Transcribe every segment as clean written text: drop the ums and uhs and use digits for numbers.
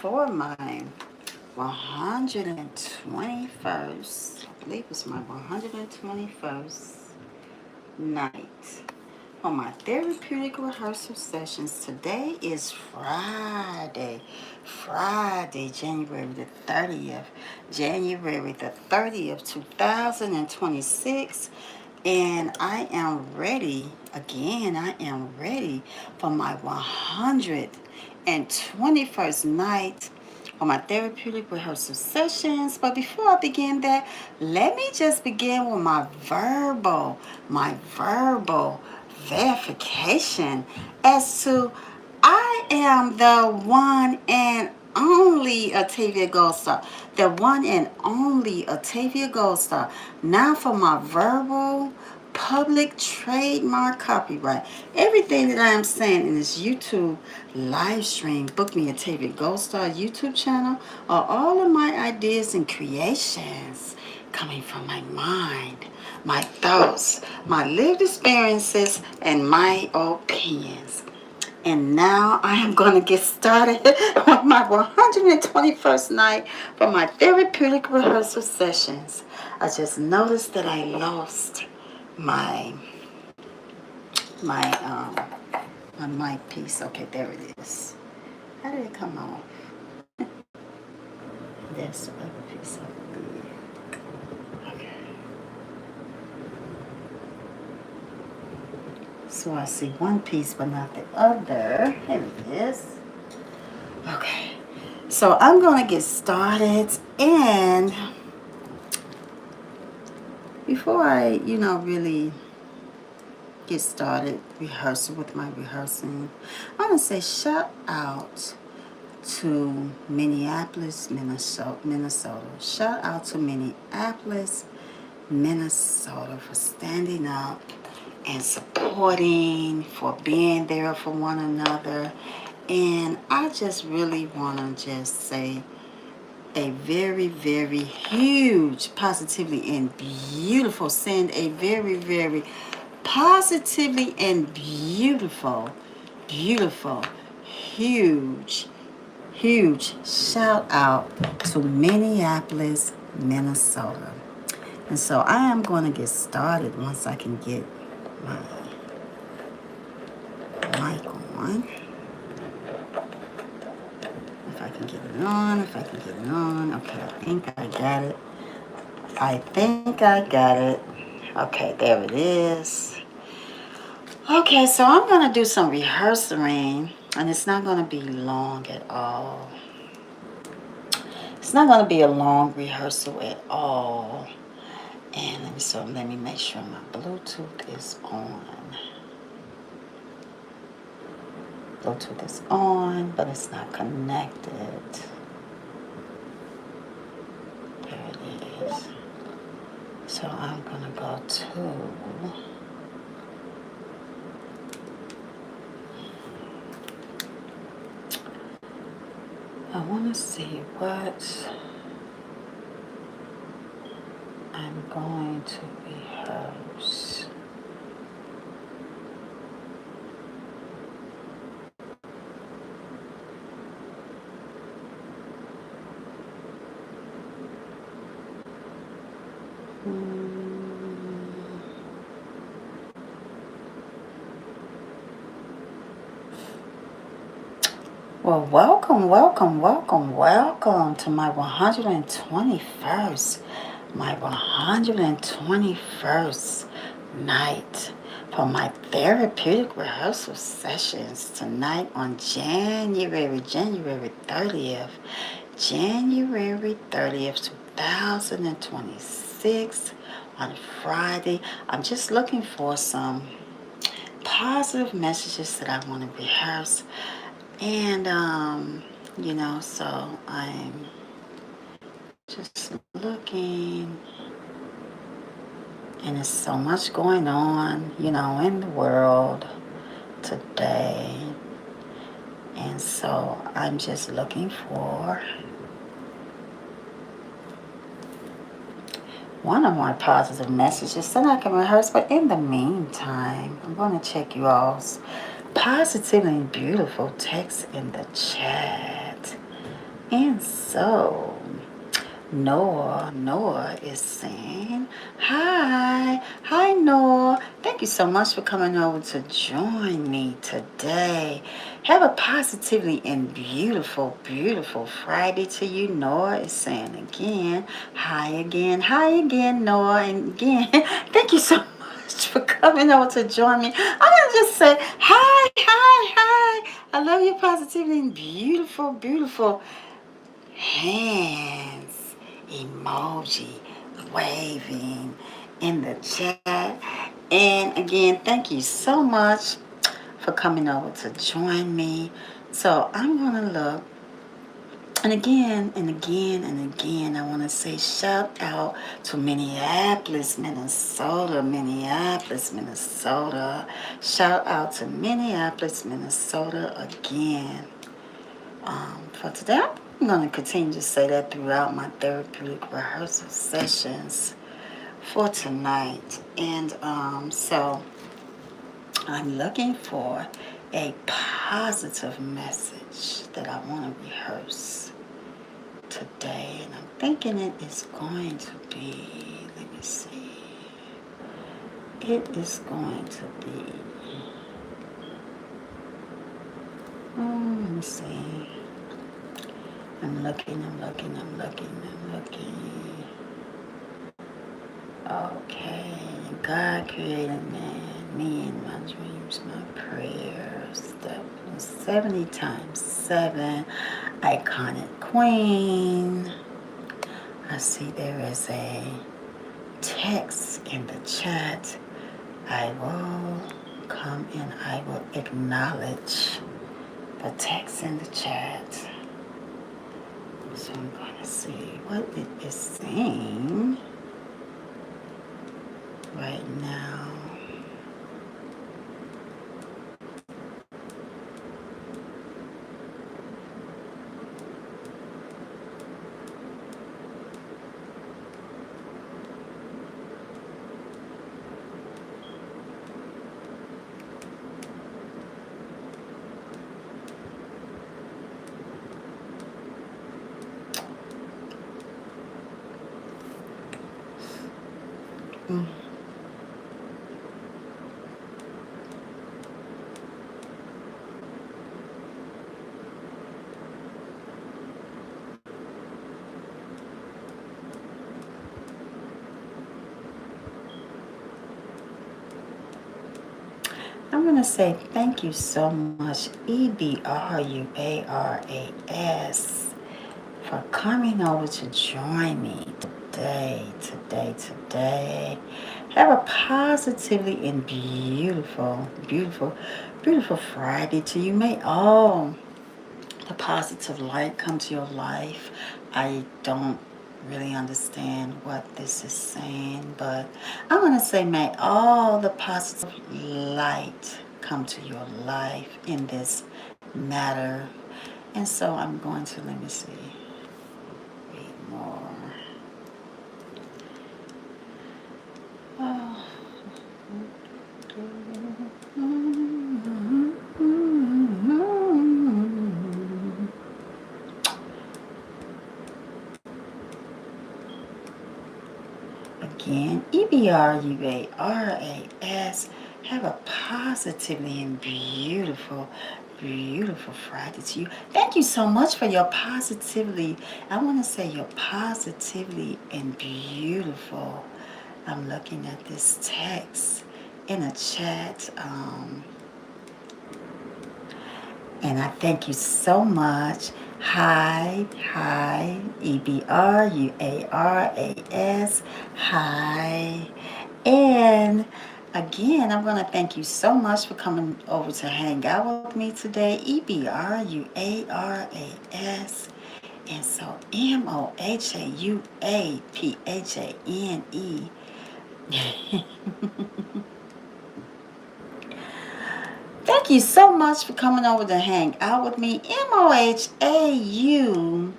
for my 121st, I believe it's my 121st night on my therapeutic rehearsal sessions. Today is Friday, January the 30th, 2026. And I am ready, again, I am ready for my 121st night on my therapeutic rehearsal sessions. But before I begin that, let me just begin with my verbal verification as to I am the one and only Atavia Gold Star. The one and only Atavia Gold Star. Now for my verbal public trademark copyright. Everything that I am saying in this YouTube live stream, Book Me Atavia Gold Star YouTube channel, are all of my ideas and creations coming from my mind, my thoughts, my lived experiences, and my opinions. And now I am going to get started on my 121st night for my therapeutic rehearsal sessions. I just noticed that I lost my my um my mic piece. Okay, there it is. How did it come off? There's the other piece of it. Okay. So I see one piece but not the other. Here it is. Okay. So I'm gonna get started, and before I, really get started rehearsing with my rehearsing, I want to say shout out to Minneapolis, Minnesota. Shout out to Minneapolis, Minnesota for standing up and supporting, for being there for one another. And I just really want to just say a very, very huge positively and beautiful, send a very, very positively and beautiful, huge, huge shout out to Minneapolis, Minnesota. And so I am going to get started once I can get my mic on. If I can get it on. Okay, I think I got it. Okay, there it is. Okay, so I'm going to do some rehearsing, and it's not going to be long at all. It's not going to be a long rehearsal at all. And let me make sure my Bluetooth is on. Bluetooth is on, but it's not connected. There it is. So I'm going to go to... I want to see what I'm going to rehearse. Well, welcome to my 121st night for my therapeutic rehearsal sessions tonight on January 30th, 2026 on Friday. I'm just looking for some positive messages that I want to rehearse. And, so I'm just looking, and there's so much going on, in the world today. And so I'm just looking for one of my positive messages that I can rehearse. But in the meantime, I'm going to check you all's positive and beautiful text in the chat. So, Noah is saying, hi, Noah. Thank you so much for coming over to join me today. Have a positively and beautiful Friday to you. Noah is saying hi again, Noah. And again, thank you so much for coming over to join me. I'm going to just say hi. I love your positivity and beautiful hands emoji waving in the chat. And again, thank you so much for coming over to join me. So I'm gonna look, and again, I want to say shout out to Minneapolis, Minnesota. Shout out to Minneapolis, Minnesota again. For today, I'm going to continue to say that throughout my therapeutic rehearsal sessions for tonight. And so I'm looking for a positive message that I want to rehearse today. And I'm thinking it is going to be, let me see, it is going to be, let me see. I'm looking. Okay, God created man, me and my dreams, my prayers. That was 70 times 7. Iconic queen. I see there is a text in the chat. I will come and I will acknowledge the text in the chat. So I'm going to see what it is saying right now. Mm. I'm going to say thank you so much, EBRUARAS, for coming over to join me today. Have a positively and beautiful Friday to you. May all the positive light come to your life. I don't really understand what this is saying, but I'm going to say may all the positive light come to your life in this matter. And so I'm going to, let me see, read more. Oh. Again, EBRUARAS. Have a positively and beautiful Friday to you. Thank you so much for your positively. I want to say your positively and beautiful. I'm looking at this text in a chat. And I thank you so much. Hi, EBRUARAS. Hi. And again, I'm going to thank you so much for coming over to hang out with me today. EBRUARAS. And so MOHAUAPHANE. Thank you so much for coming over to hang out with me. MOHAUAPHANE.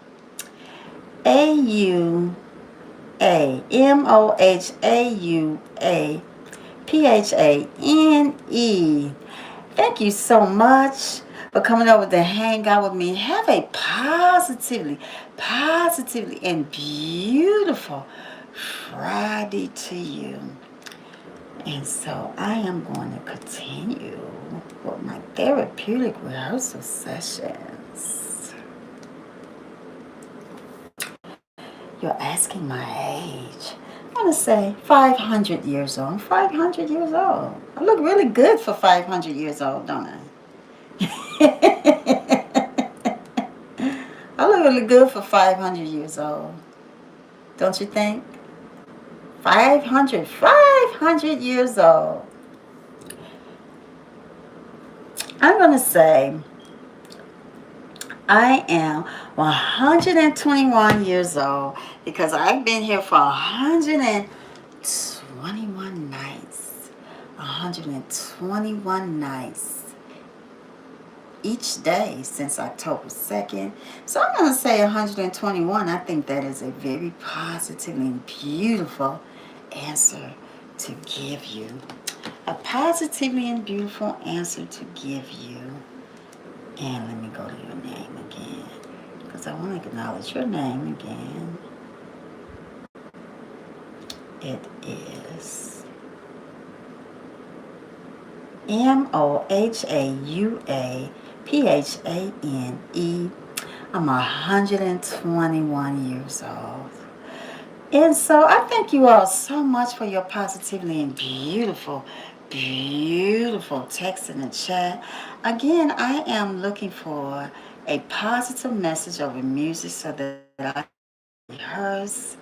Thank you so much for coming over to hang out with me. Have a positively, and beautiful Friday to you. And so I am going to continue with my therapeutic rehearsal sessions. You're asking my age. I'm going to say 500 years old. I'm 500 years old. I look really good for 500 years old, don't I? I look really good for 500 years old. Don't you think? 500 years old. I'm going to say I am 121 years old because I've been here for 121 nights. 121 nights each day since October 2nd. So I'm going to say 121. I think that is a very positive and beautiful answer to give you. A positively and beautiful answer to give you. And let me go to your name again, because I want to acknowledge your name again. It is Mohaupane. I'm 121 years old. And so I thank you all so much for your positively and beautiful text in the chat. Again, I am looking for a positive message over music so that I rehearse.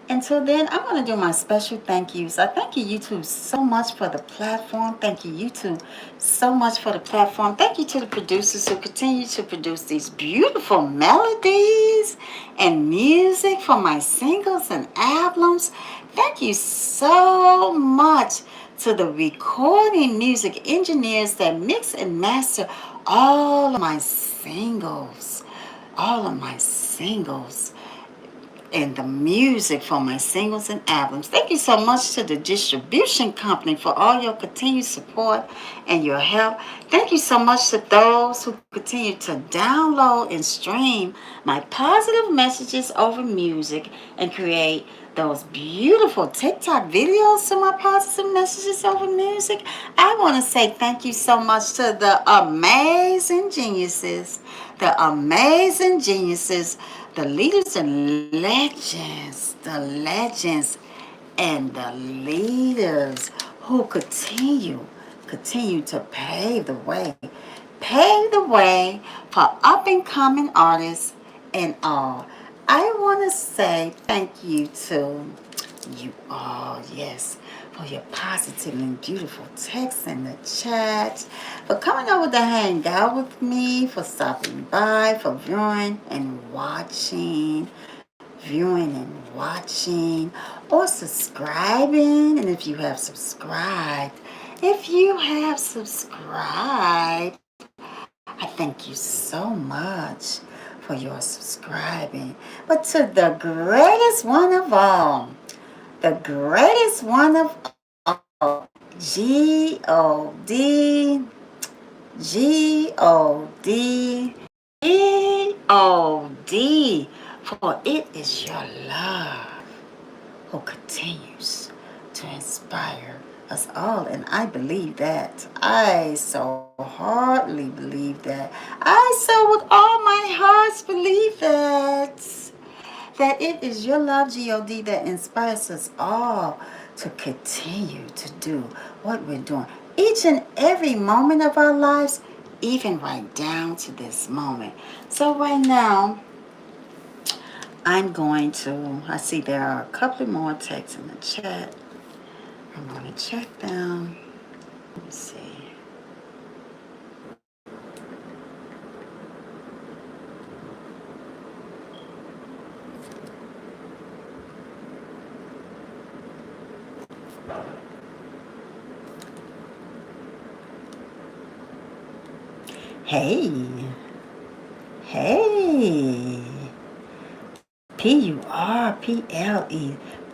Until then, I'm going to do my special thank yous. I thank you, YouTube, so much for the platform. Thank you, YouTube, so much for the platform. Thank you to the producers who continue to produce these beautiful melodies and music for my singles and albums. Thank you so much to the recording music engineers that mix and master all of my singles. All of my singles and the music for my singles and albums. Thank you so much to the distribution company for all your continued support and your help. Thank you so much to those who continue to download and stream my positive messages over music and create those beautiful TikTok videos to my positive messages over music. I want to say thank you so much to the amazing geniuses, the leaders and legends and the leaders who continue to pave the way for up and coming artists and all. I want to say thank you to you all, yes, for your positive and beautiful texts in the chat, for coming over to hang out with me, for stopping by, for viewing and watching, or subscribing. And if you have subscribed, I thank you so much for your subscribing. But to the greatest one of all, the greatest one of all, G-O-D, G-O-D, G-O-D, for it is your love who continues to inspire us all. And I believe that. I so heartily believe that. I so with all my hearts believe that it is your love, G-O-D, that inspires us all to continue to do what we're doing. Each and every moment of our lives, even right down to this moment. So right now, I see there are a couple more texts in the chat. I'm going to check them. Let's see. Hey.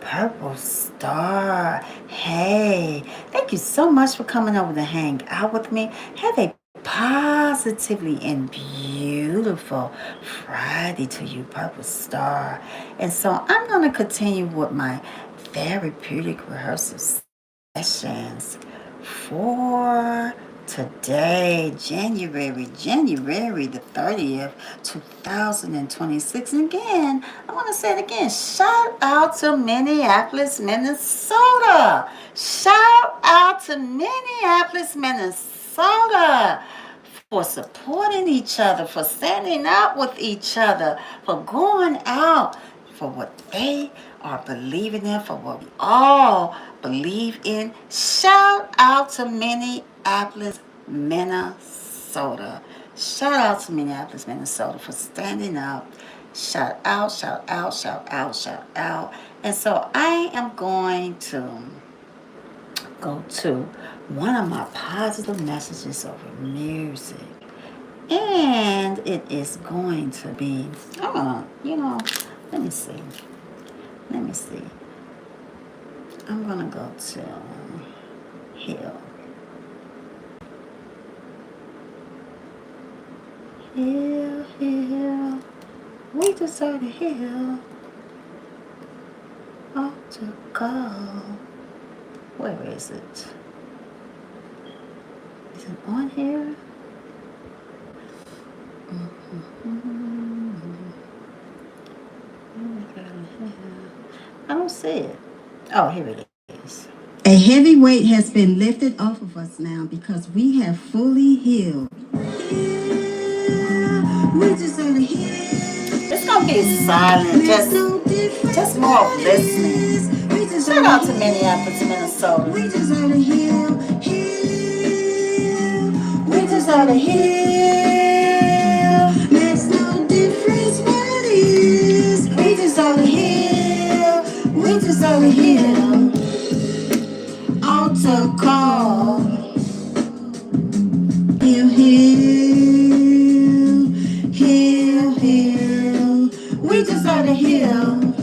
Purple Purple Star. Hey. Thank you so much for coming over to hang out with me. Have a positively and beautiful Friday to you, Purple Star. And so I'm going to continue with my therapeutic rehearsal sessions for today, January the 30th, 2026. And again, I want to say it again. Shout out to Minneapolis, Minnesota. Shout out to Minneapolis, Minnesota for supporting each other, for standing up with each other, for going out for what they are believing in, for what we all believe in. Shout out to Minneapolis, Minnesota. Shout out to Minneapolis, Minnesota for standing up. Shout out, shout out, shout out, shout out. And so I am going to go to one of my positive messages over music. And it is going to be, let me see. Let me see. I'm going to go to Hill. Hill. We deserve a hill. Oh, to go. Where is it? Is it on here? I don't see it. Oh, here it is. A heavy weight has been lifted off of us now because we have fully healed. We deserve to heal. It's gonna be silent, just more of listening. Shout out to Minneapolis, Minnesota. We deserve to heal. We deserve to heal. Makes no difference what it is. We deserve to heal. We deserve to heal. Altar call. Heal, heal, heal, heal. We deserve to heal.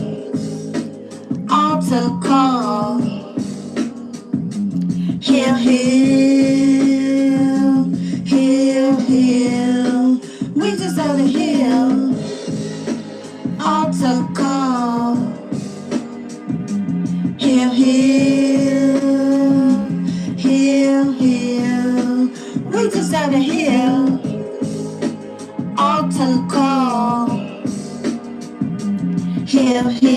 Altar call. Heal, heal, heal, heal. We deserve to heal. Altar call. Heal, heal, heal, heal. We deserve to heal. Altar call. Heal, heal,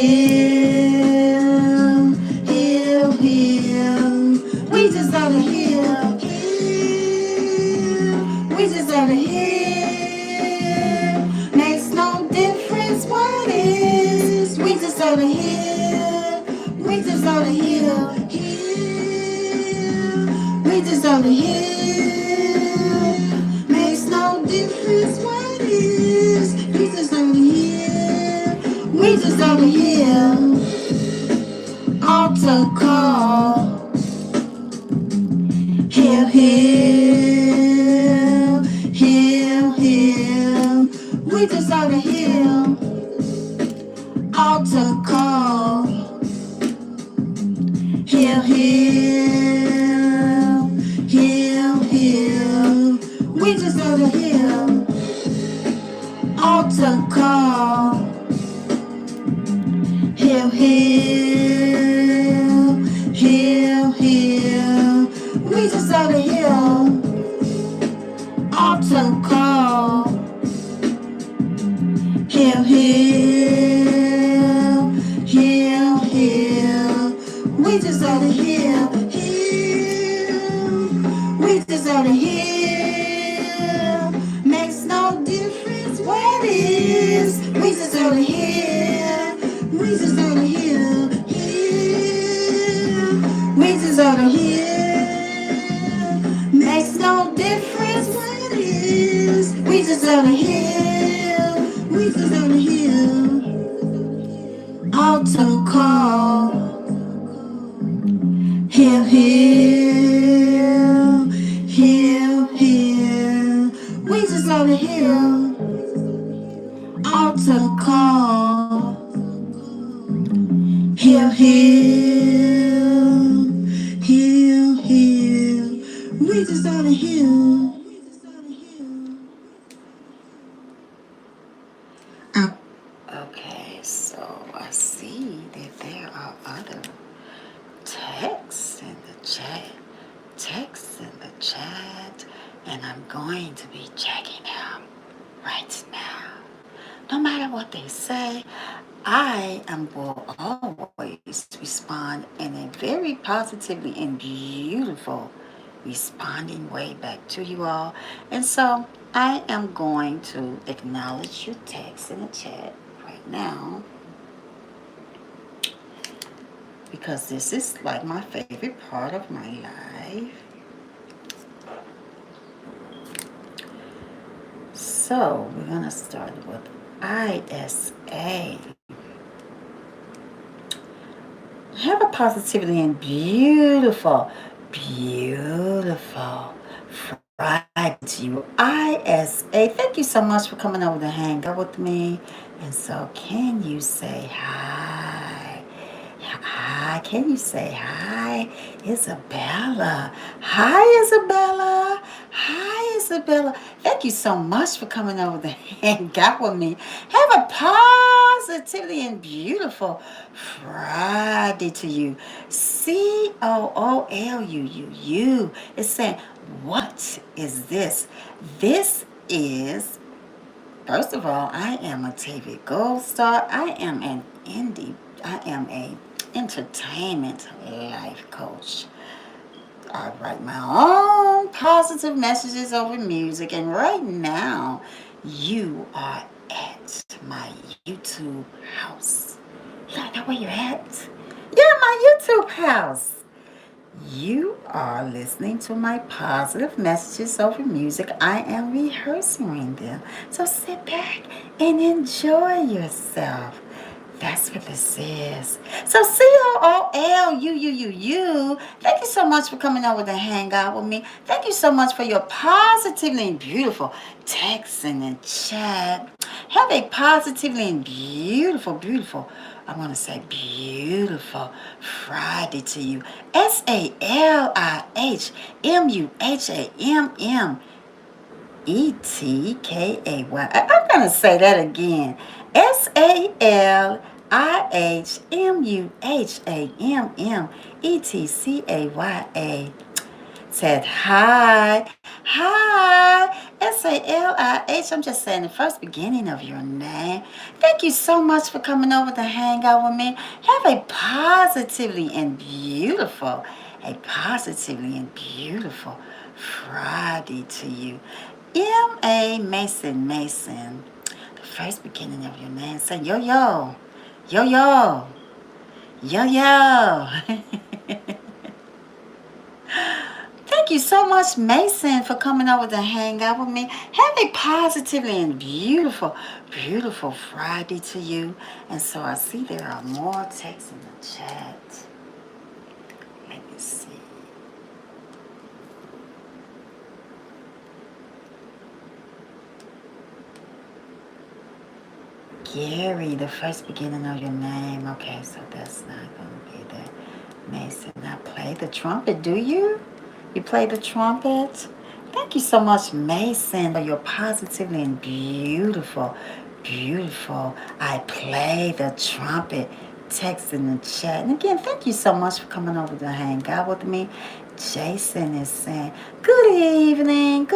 heal, heal. We deserve to heal. We deserve to heal. Makes no difference what it is. We deserve to heal. We deserve to heal. We deserve to heal. Makes no difference what it is. We deserve to heal. We deserve to heal. Altar call. Heal, heal, heal, heal. We deserve to heal. Altar call. Heal, heal, heal, heal. We deserve to heal. Altar call. Heal, heal, heal, heal. We deserve to heal. Altar call. Heal, heal, heal, heal. We deserve to heal. We deserve to heal. Makes no difference what it is. We deserve to heal. We deserve to heal. We deserve to heal. Makes no difference what it is. We deserve to heal. We deserve to heal. Altar call. Heal, heal, heal, heal. We deserve to heal. Altar call. Heal, heal, heal, heal. We deserve to heal. Okay, so I see that there are other texts in the chat. Texts in the chat. And I'm going to be checking them right now. No matter what they say, I will always respond in a very positively and beautiful responding way back to you all. And so I am going to acknowledge your text in the chat right now because this is like my favorite part of my life. So we're going to start with ISA. Have a positively and beautiful Friday to you. ISA, thank you so much for coming over to hang out with me. And so, can you say hi? Hi, can you say hi, Isabella? Hi, Isabella. Hi, Isabella. Thank you so much for coming over to hang out with me. Have a positively and beautiful Friday to you. COOLUUU is saying, what is this? This is, first of all, I am a TV Gold Star. I am an indie. I am a entertainment life coach. I write my own positive messages over music, and right now, you are at my YouTube house. You don't know where you're at? Yeah, my YouTube house. You are listening to my positive messages over music. I am rehearsing them. So sit back and enjoy yourself. That's what this is. So COOLUUU. Thank you so much for coming over to hang out with me. Thank you so much for your positively and beautiful text in the chat. Have a positively and beautiful, I want to say beautiful Friday to you. SALIHMUHAMMETKAY. I'm going to say that again. SALIHMUHAMMETKAY. Said hi, hi, SALIH. I'm just saying the first beginning of your name. Thank you so much for coming over to hang out with me. Have a positively and beautiful Friday to you. M.A. Mason. The first beginning of your name. Say yo, yo, yo, yo, yo, yo. Thank you so much, Mason, for coming over to hang out with me. Have a positively and beautiful Friday to you. And so I see there are more texts in the chat. Let me see. Gary, the first beginning of your name. Okay, so that's not going to be there. Mason, I play the trumpet, do you? You play the trumpet? Thank you so much, Mason, for your positively and beautiful. I play the trumpet. Text in the chat. And again, thank you so much for coming over to hang out with me. Jason is saying, good evening,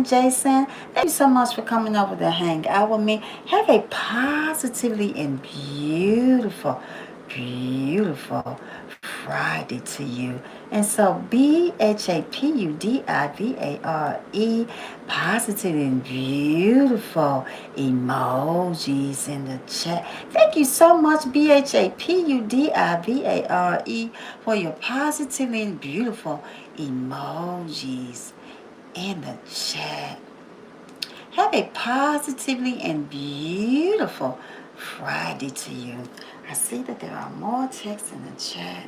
Jason. Thank you so much for coming over to hang out with me. Have a positively and beautiful Friday to you. And so BHAPUDIVARE, positive and beautiful emojis in the chat. Thank you so much, BHAPUDIVARE, for your positively and beautiful emojis in the chat. Have a positively and beautiful Friday to you. I see that there are more texts in the chat.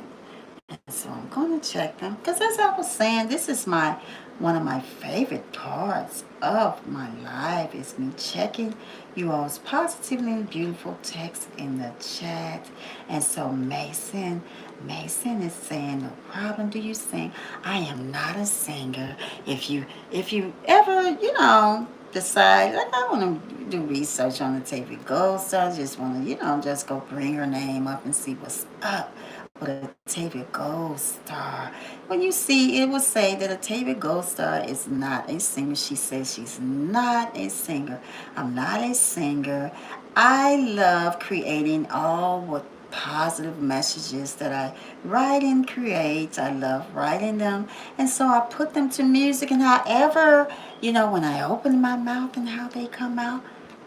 And so I'm going to check them because, as I was saying, this is one of my favorite parts of my life is me checking you all's positively and beautiful text in the chat. And so Mason is saying, no problem. Do you sing? I am not a singer. If you ever, decide, like, I want to do research on the Tavia Gold Star. Just want to, just go bring her name up and see what's up with a Tavia Gold Star. When you see, it will say that a Tavia Gold Star is not a singer. She says she's not a singer. I'm not a singer. I love creating all what positive messages that I write and create. I love writing them. And so I put them to music, and however, when I open my mouth and how they come out,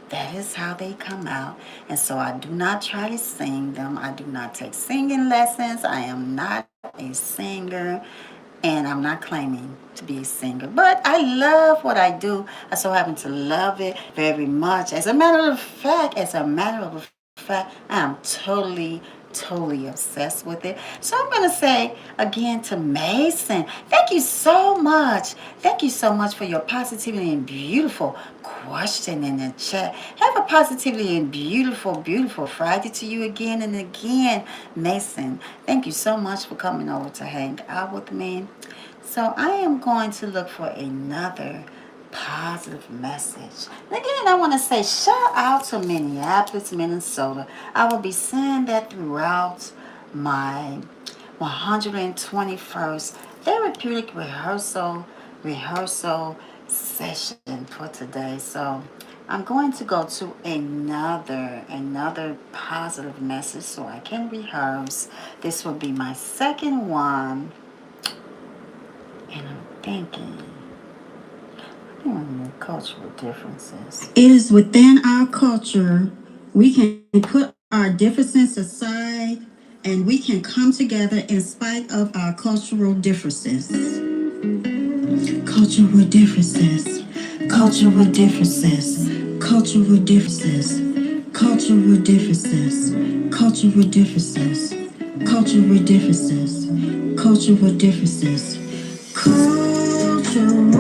that is how they come out. And so I do not try to sing them. I do not take singing lessons. I am not a singer, and I'm not claiming to be a singer. But I love what I do. I so happen to love it very much. As a matter of fact, I am totally obsessed with it. So I'm going to say again to Mason, thank you so much. Thank you so much for your positivity and beautiful question in the chat. Have a positively and beautiful Friday to you again and again, Mason. Thank you so much for coming over to hang out with me. So I am going to look for another positive message. And again, I want to say shout out to Minneapolis, Minnesota. I will be saying that throughout my 121st therapeutic rehearsal session for today. So I'm going to go to another positive message so I can rehearse. This will be my second one, and I'm thinking cultural differences. It is within our culture we can put our differences aside and we can come together in spite of our cultural differences. Cultural differences. Cultural differences. Cultural differences. Cultural differences. Cultural differences. Cultural differences. Cultural differences. Cultural differences. Cultural differences. Cultural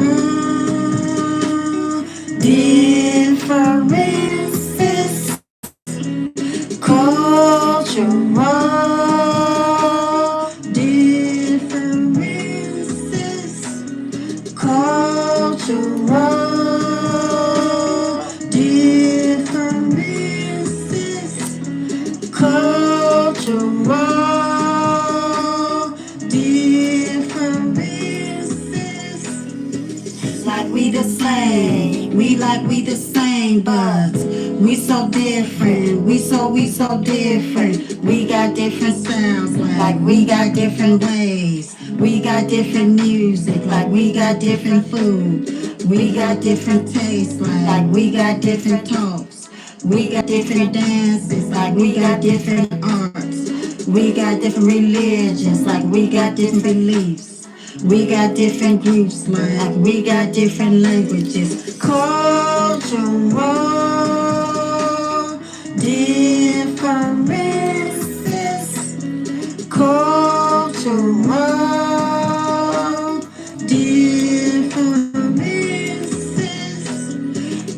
differences. Cultural differences. Like we the same, but we so different. We so different. We got different sounds, like we got different ways. We got different music, like we got different food. We got different tastes, like we got different talks. We got different dances, like we got different arts. We got different religions, like we got different beliefs. We got different groups, like we got different languages. Cultural differences. Cultural differences.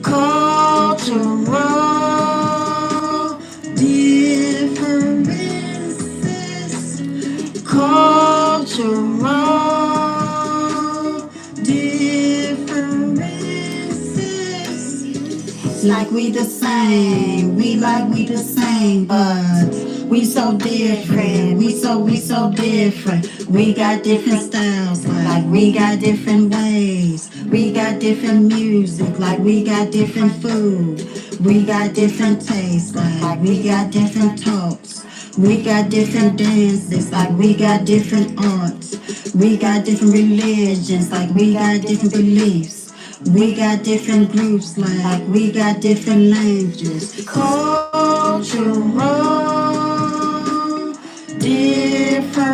Cultural differences. Cultural differences. Like we the same, but we so different. We so different. We got different styles, like we got different ways. We got different music, like we got different food. We got different tastes, like we got different talks. We got different dances, like we got different arts. We got different religions, like we got different beliefs. We got different groups, like we got different languages. Cultural differences.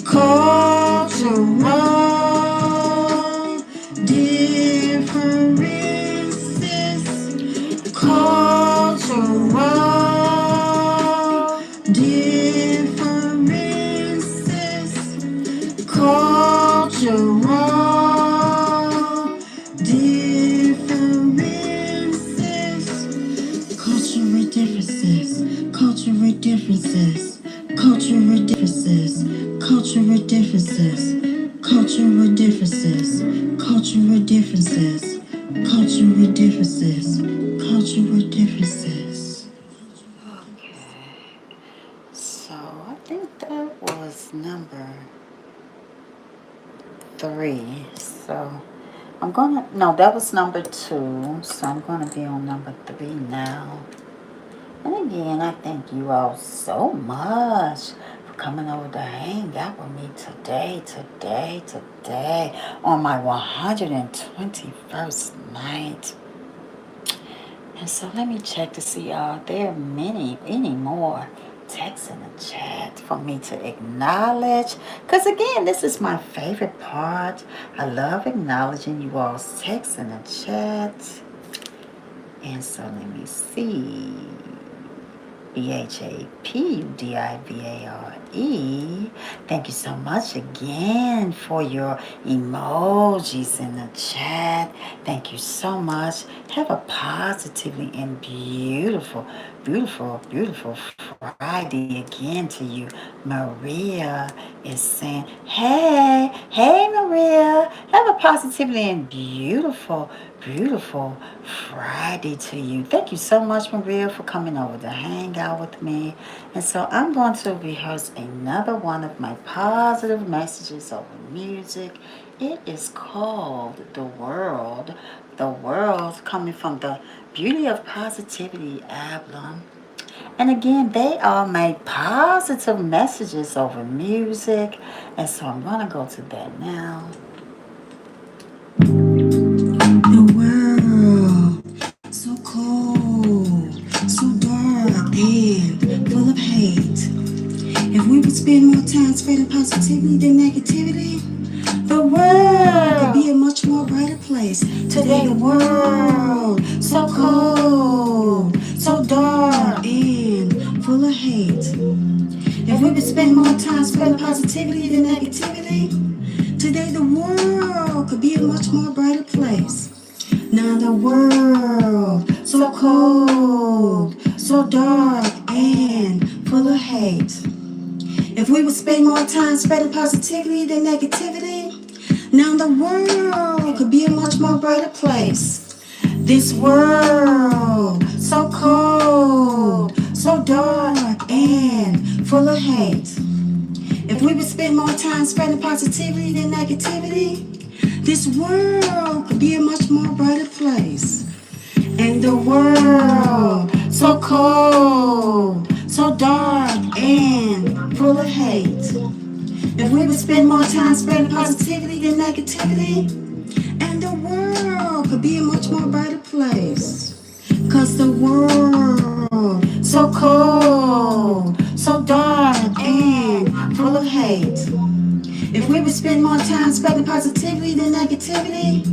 Cultural differences. Cultural differences. Cultural differences. differences. Okay. So I think that was number 3. So I'm gonna, no, that was number 2. So I'm gonna be on number 3 now. And again, I thank you all so much for coming over to hang out with me today on my 121st night. And so let me check to see, there are any more texts in the chat for me to acknowledge. Because again, this is my favorite part. I love acknowledging you all's texts in the chat. And so let me see. BHAPUDIVARE. Thank you so much again for your emojis in the chat. Thank you so much. Have a positively and beautiful Friday again to you. Maria is saying, hey Maria. Have a positively and beautiful Friday to you. Thank you so much, Maria, for coming over to hang out with me. And so I'm going to rehearse another one of my positive messages over music. It is called The World. The World, coming from the Beauty of Positivity album. And again, they are my positive messages over music. And so I'm going to go to that now. The world, so cold, so dark and full of hate. If we would spend more time spreading positivity than negativity, the world could be a much more brighter place. Today the world, so cold, so dark and full of hate. If we would spend more time spreading positivity than negativity, today the world could be a much more brighter place. Now the world, so cold, so dark and full of hate. If we would spend more time spreading positivity than negativity, now the world could be a much more brighter place. This world, so cold, so dark and full of hate. If we would spend more time spreading positivity than negativity, this world could be a much more brighter place. And the world, so cold, so dark and full of hate. If we would spend more time spreading positivity than negativity, and the world could be a much more brighter place. Cause the world, so cold, so dark and full of hate. If we would spend more time spreading positivity than negativity,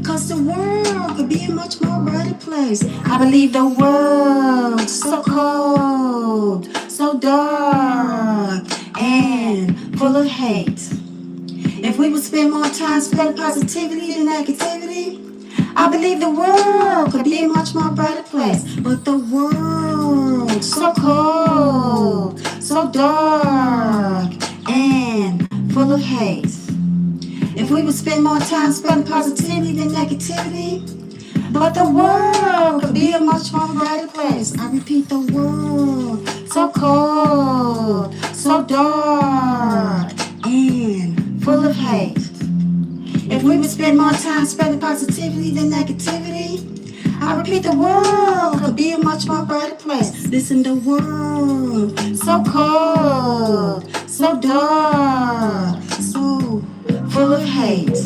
cause the world could be a much more brighter place. I believe the world, so cold, so dark and full of hate. If we would spend more time spreading positivity than negativity, I believe the world could be a much more brighter place. But the world, so cold, so dark and full of hate. If we would spend more time spreading positivity than negativity, but the world could be a much more brighter place. I repeat, the world, so cold, so dark and full of hate. If we would spend more time spreading positivity than negativity, I repeat, the world could be a much more brighter place. Listen, the world, so cold, so dark, so full of hate.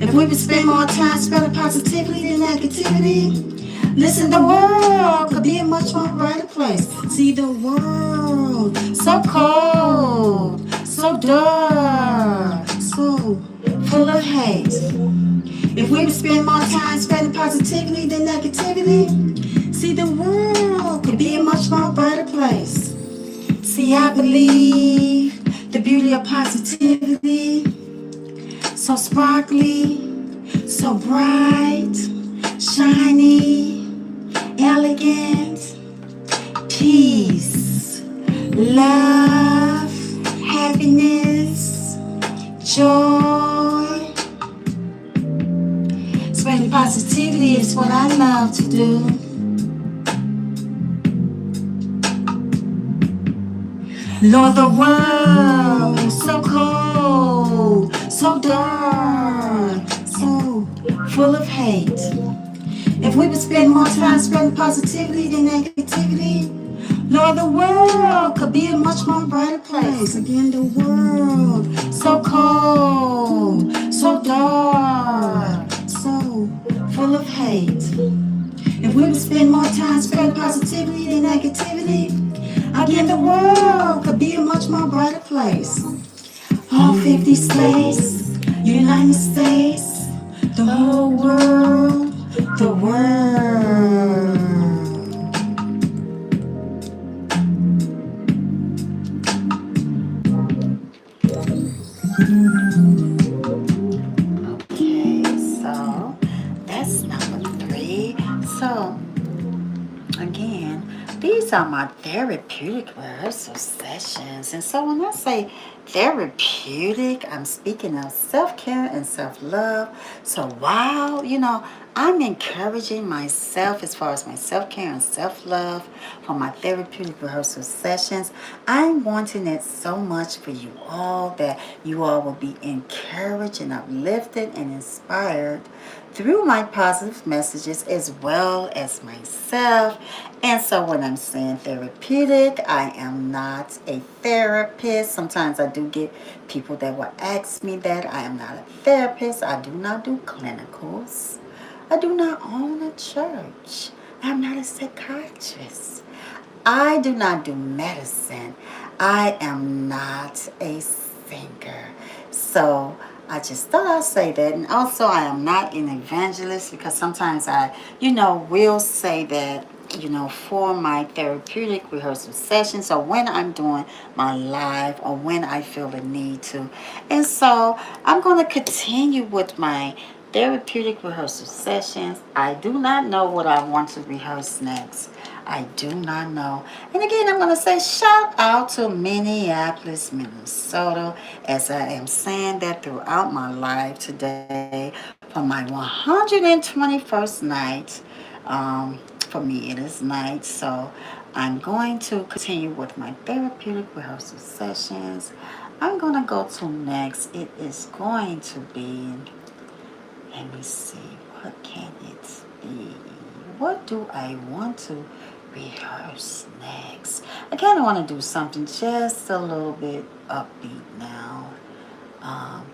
If we would spend more time spreading positivity than negativity, listen, the world could be a much more brighter place. See, the world, so cold, so dark, so full of hate. If we would spend more time spreading positivity than negativity, see, the world could be a much more brighter place. See, I believe the beauty of positivity, so sparkly, so bright, shiny, elegant, peace, love, happiness, joy. Spreading positivity is what I love to do. Lord, the world so cold, so dark, so full of hate. If we would spend more time spreading positivity than negativity, Lord, the world could be a much more brighter place. Again, the world so cold, so dark, so full of hate. If we would spend more time spreading positivity than negativity, again, the world could be a much more brighter place. All 50 states, United States, the whole world, the world. Okay, so that's number three. So again, these are my therapeutic rehearsal sessions. And so when I say therapeutic, I'm speaking of self care and self love. So while, I'm encouraging myself as far as my self care and self love for my therapeutic rehearsal sessions, I'm wanting it so much for you all that you all will be encouraged and uplifted and inspired through my positive messages as well as myself. And so when I'm saying therapeutic, I am not a therapist. Sometimes I do get people that will ask me that. I am not a therapist. I do not do clinicals. I do not own a church. I'm not a psychiatrist. I do not do medicine. I am not a singer. So I just thought I'd say that. And also, I am not an evangelist because sometimes I, will say that, for my therapeutic rehearsal sessions or when I'm doing my live or when I feel the need to. And so I'm going to continue with my therapeutic rehearsal sessions. I do not know what I want to rehearse next. I do not know. And again, I'm going to say shout out to Minneapolis, Minnesota, as I am saying that throughout my life today for my 121st night. For me, it is night, so I'm going to continue with my therapeutic rehearsal sessions. I'm going to go to next. It is going to be, let me see, what can it be? What do I want to rehearse next? I kind of want to do something just a little bit upbeat now. Um,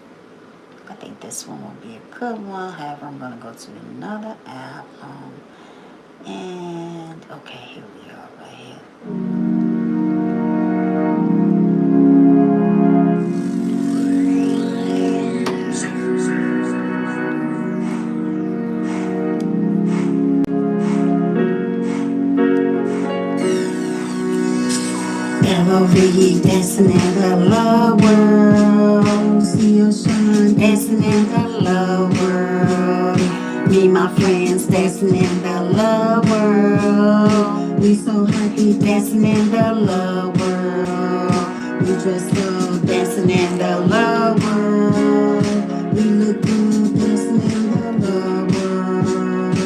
I think this one will be a good one. However, I'm going to go to another album. And, okay, here we are right here. L.O.V.E. dancing in the love world. See us shine, dancing in the love world. Me, my friends, dancing in the love world. We so happy, dancing in the love world. We dressed up, dancing in the love world. We look good, dancing in the love world.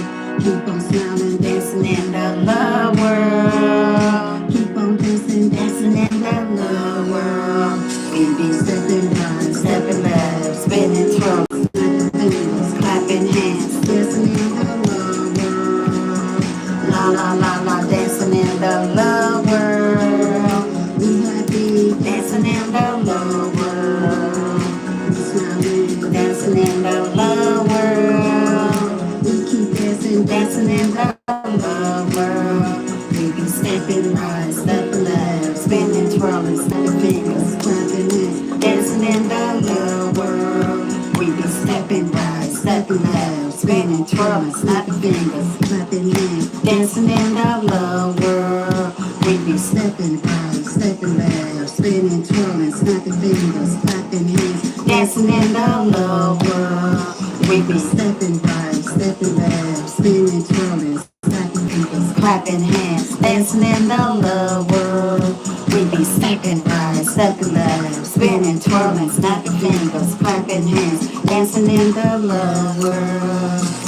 Keep on smiling, dancing in the love world. Keep on dancing, dancing in the love world. We be stepping right, stepping left, spinning through, fingers, clapping hands, dancing in the love world. La la la la, dancing in the love world. We happy, dancing in the love world. We smiling, dancing in the love world. We keep dancing, dancing in the love world. We be stepping right, stepping left, spinning, twirling, snapping fingers, clapping hands, dancing in the love world. We be stepping right, stepping left, spinning, twirling, snapping fingers, clapping hands, dancing in the love world. We be stepping right, stepping left, spinning, twirling, snapping fingers, clapping hands, dancing in the love world. We be stepping right, stepping left, spinning, twirling, snapping fingers, clapping hands, dancing in the love world. We be stepping right, stepping left, spinning, twirling, snapping fingers, clapping hands, dancing in the love world.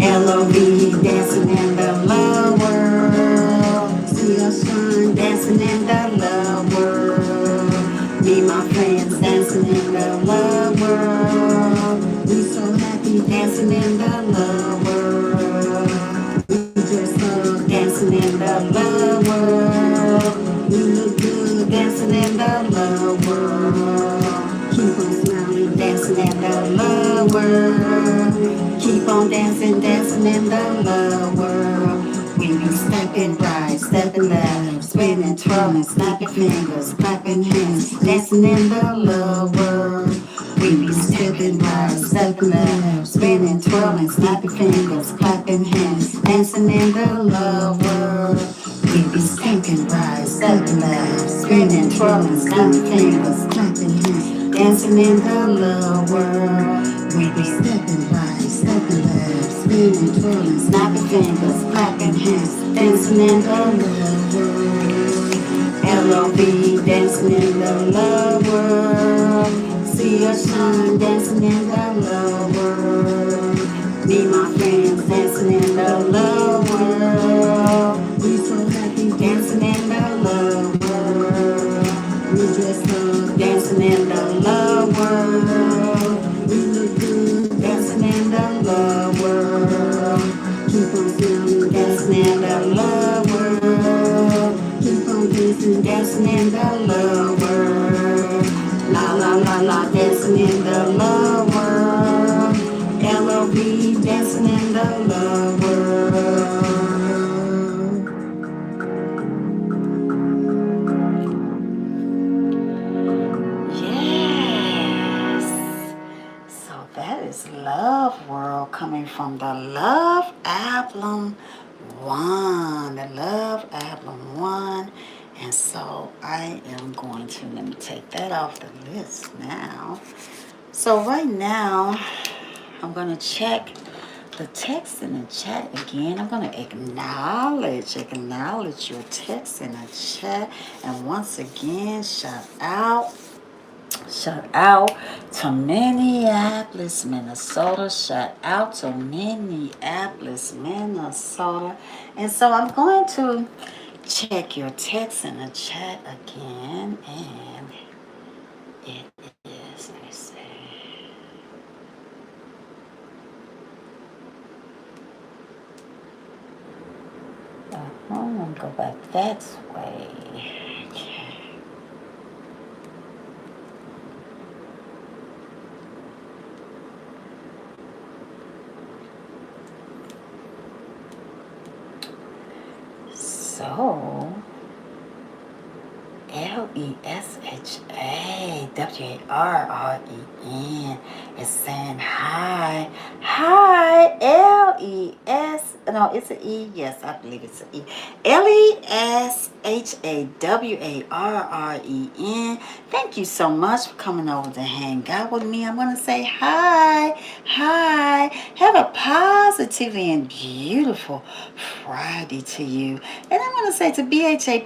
L.O.V.E. dancing in the love world. See us shine, dancing in the love world. dancing in the love world. We dress up, dancing in the love world. We look good, dancing in the love world. Keep on smiling, dancing in the love world. Keep on dancing, dancing in the love world. We be stepping right, stepping left, spinning, twirling, snapping fingers, clapping hands, dancing in the love world. We be stepping right, stepping left, spinning, twirling, snapping fingers, clapping hands, dancing in the love world. We be stepping right, stepping left, spinning, twirling, snapping fingers, clapping hands, dancing in the love world. We be stepping right, stepping left, spinning, twirling, snapping fingers, clapping hands, dancing in the love world. L.O.V. dancing in the love world. See us shine, dancing in the love world. Me, my friends, dancing in the love world. We so happy, dancing in the love world. We dress up, dancing in the love world. We look good, dancing in the love world. Keep on smiling, dancing in the love world. Keep on dancing, dancing in the love world. La la la la, dancing in the love world. L.O.V. dancing in the love world. Yes. So that is Love World coming from the Love Album 1. The Love Album 1. And so I am going to, let me take that off the list now. So right now, I'm going to check the text in the chat again. I'm going to acknowledge your text in the chat. And once again, shout out to Minneapolis, Minnesota. Shout out to Minneapolis, Minnesota. And so I'm going to check your text in the chat again. And it is, let me see. I'm going to go back that way. Okay. So, LESHAWARREN is saying hi. Hi, LES. No, it's an E. Yes, I believe it's an E. LESHAWARREN. Thank you so much for coming over to hang out with me. I'm going to say hi. Hi. Have a positively and beautiful Friday to you. And I'm going to say to BHAPUDIVARE,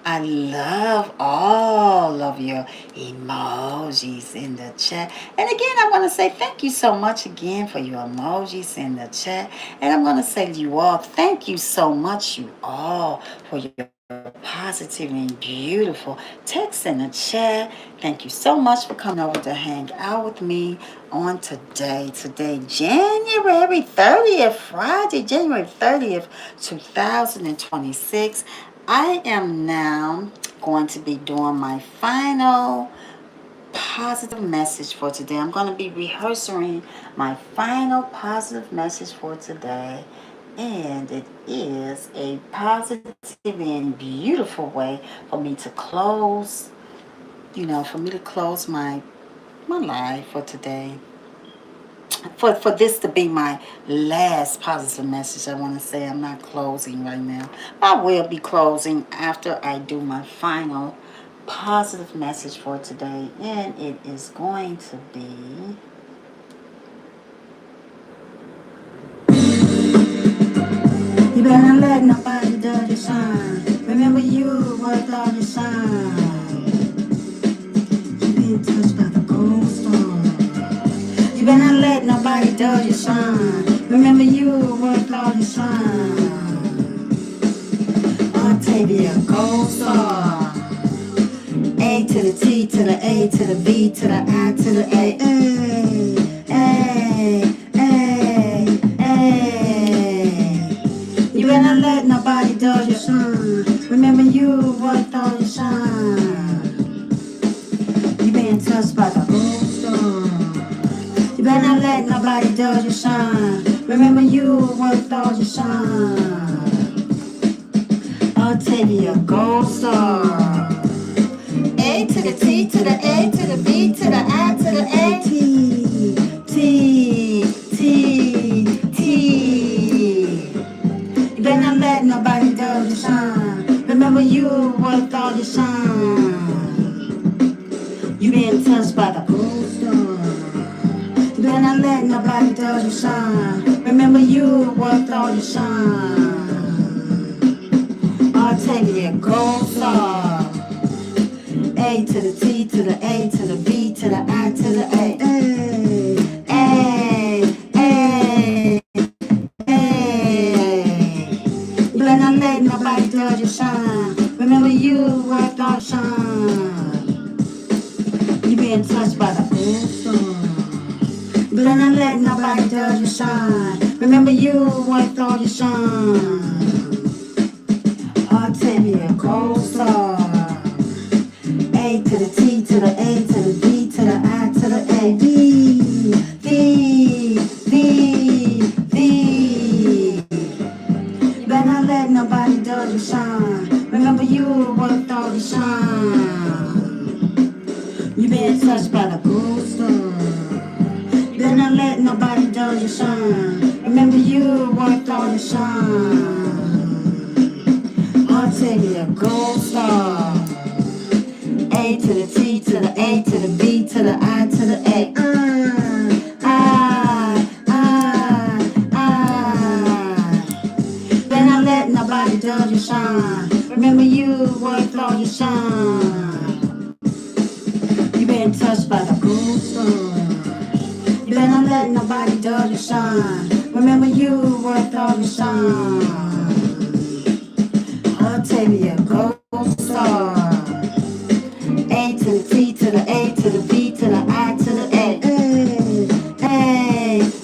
I love all of your emojis in the chat. And again, I want to say thank you so much again for your emojis in the chat. And I'm going to say to you all, thank you so much, you all, for your positive and beautiful text in the chat. Thank you so much for coming over to hang out with me on today, January 30th, Friday, January 30th, 2026. I am now going to be doing my final positive message for today. I'm going to be rehearsing my final positive message for today. And it is a positive and beautiful way for me to close, my life for today. For this to be my last positive message, I want to say I'm not closing right now. I will be closing after I do my final positive message for today. And it is going to be... You better let nobody dull your shine. Remember you worth all your shine. You've been touched by the gold star. You better let nobody dull your shine. Remember you worth all your shine. Octavia, gold star. A to the T to the A to the B to the I to the A. Hey. Hey, hey. You better not let nobody dull your shine. Remember you worked all your shine. You been touched by the gold star. You better not let nobody dull your shine. Remember you worked all your shine. Octavia Gold Star. A to the T to the A to the B to the I to the A. T, T, T, T. You better not let nobody dull your shine. Remember you worked all your shine. You been touched by the gold star. You better not let nobody dull your shine. Remember you worked all your shine. Octavia Gold Star. A to the T to the A to the B to the I to the A. A, A, A. You better not let nobody dull your shine. Remember you worked all shine. You been touched by the gold star. You better not let nobody dull your shine. Remember you worked all your shine. Octavia Gold Star. A to the T to the A to the B to the I to the A. D, D, D, D. You better not let nobody dull your shine. Remember you worked all the shine. You been touched by the gold star. You better not let nobody dull your shine. Remember you worked all the shine. Octavia Gold Star. A to the T to the A to the B to the I to the A. Better not let nobody dull your shine. Remember you worked all your shine. You been touched by the gold star. You better not let nobody dull your shine. Remember you worked all your shine. Octavia Gold Star. A to the T to the A to the B to the I to the A. A,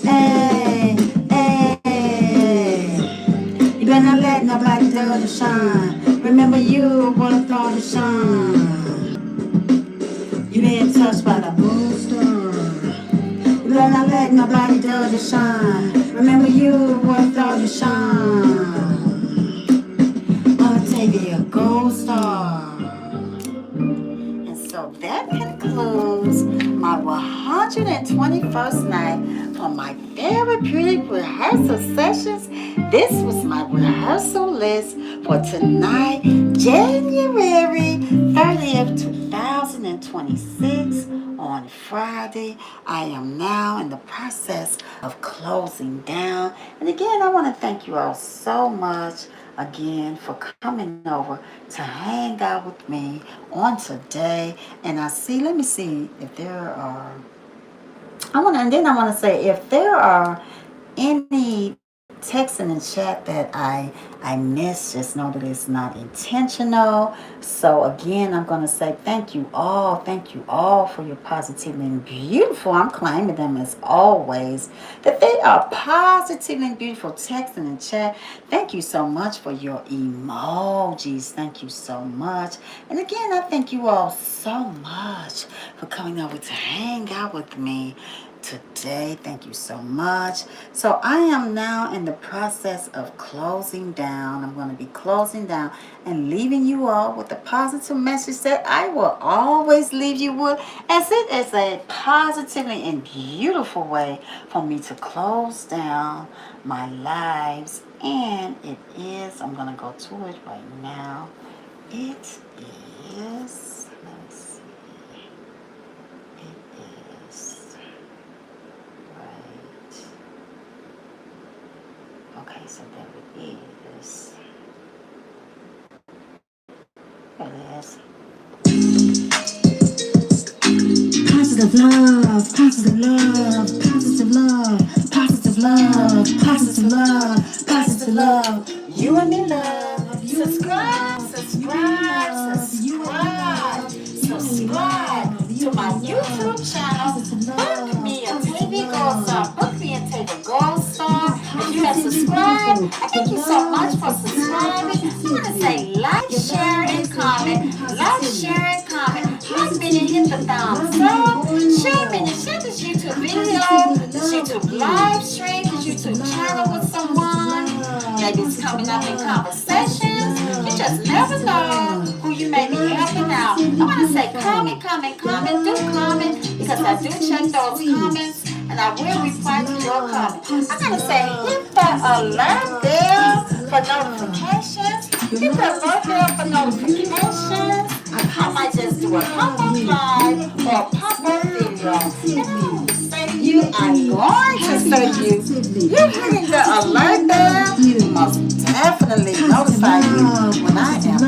A, A. You better not let nobody dull your shine. Remember you worked all your shine. You been touched by the gold star. You better not let nobody dull your shine. Remember you worked all your shine. Octavia Gold Star. So that concludes my 121st night for my therapeutic rehearsal sessions. This was my rehearsal list for tonight, January 30th, 2026. On Friday, I am now in the process of closing down. And again, I want to thank you all so much again for coming over to hang out with me on today. And let me see if there are, I want to say if there are any texting and chat that I missed, just know that it's not intentional. So again, I'm going to say thank you all for your positivity and beautiful. I'm claiming them as always, that they are positive and beautiful texting and chat. Thank you so much for your emojis. Thank you so much. And again, I thank you all so much for coming over to hang out with me today. Thank you so much. So I am now in the process of closing down. I'm going to be closing down and leaving you all with a positive message that I will always leave you with, as it is a positively and beautiful way for me to close down my lives. And it is, I'm going to go to it right now. It is, let me see, it is right. Okay, so there it is. There it is. Positive love, positive love, positive love, positive love, positive love, positive love. You and me love. Subscribe, subscribe, subscribe, subscribe to my YouTube channel. Book me a TV Gold Star. Book subscribe. I thank you so much for subscribing. I want to say like, share, and comment. Like, share, and comment. Like me and hit the thumbs up. Share me and share this YouTube video, this YouTube live stream, this YouTube channel with someone. Maybe it's coming up in conversations. You just never know who you may be helping out. I want to say comment, comment, comment. Do comment because I do check those comments and I will reply to your comment. I'm going to say hit that alert bell for notifications. Hit that alert bell for notifications. I might just do a pop-up live or a pop-up video. And I'm going to say to you, I'm going to say to you, you're hitting the alert bell. You must definitely notify you when I am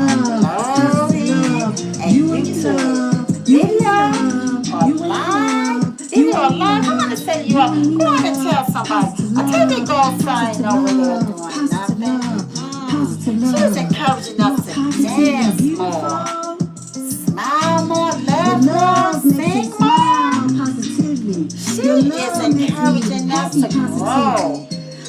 uploading a YouTube video or live. Video or live. I want to say to you all, go on and tell somebody. I tell you, go sign over there doing nothing. She's encouraging us to dance more. Smile more, love more, sing more. She is encouraging us to grow,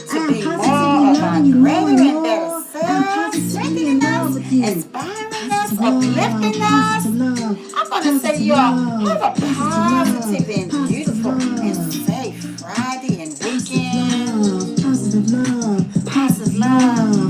to be more of our greater and better selves, strengthening us, inspiring us, uplifting us. I'm going to say to you all, have a positive and beautiful and safe Friday and weekend. Positive love.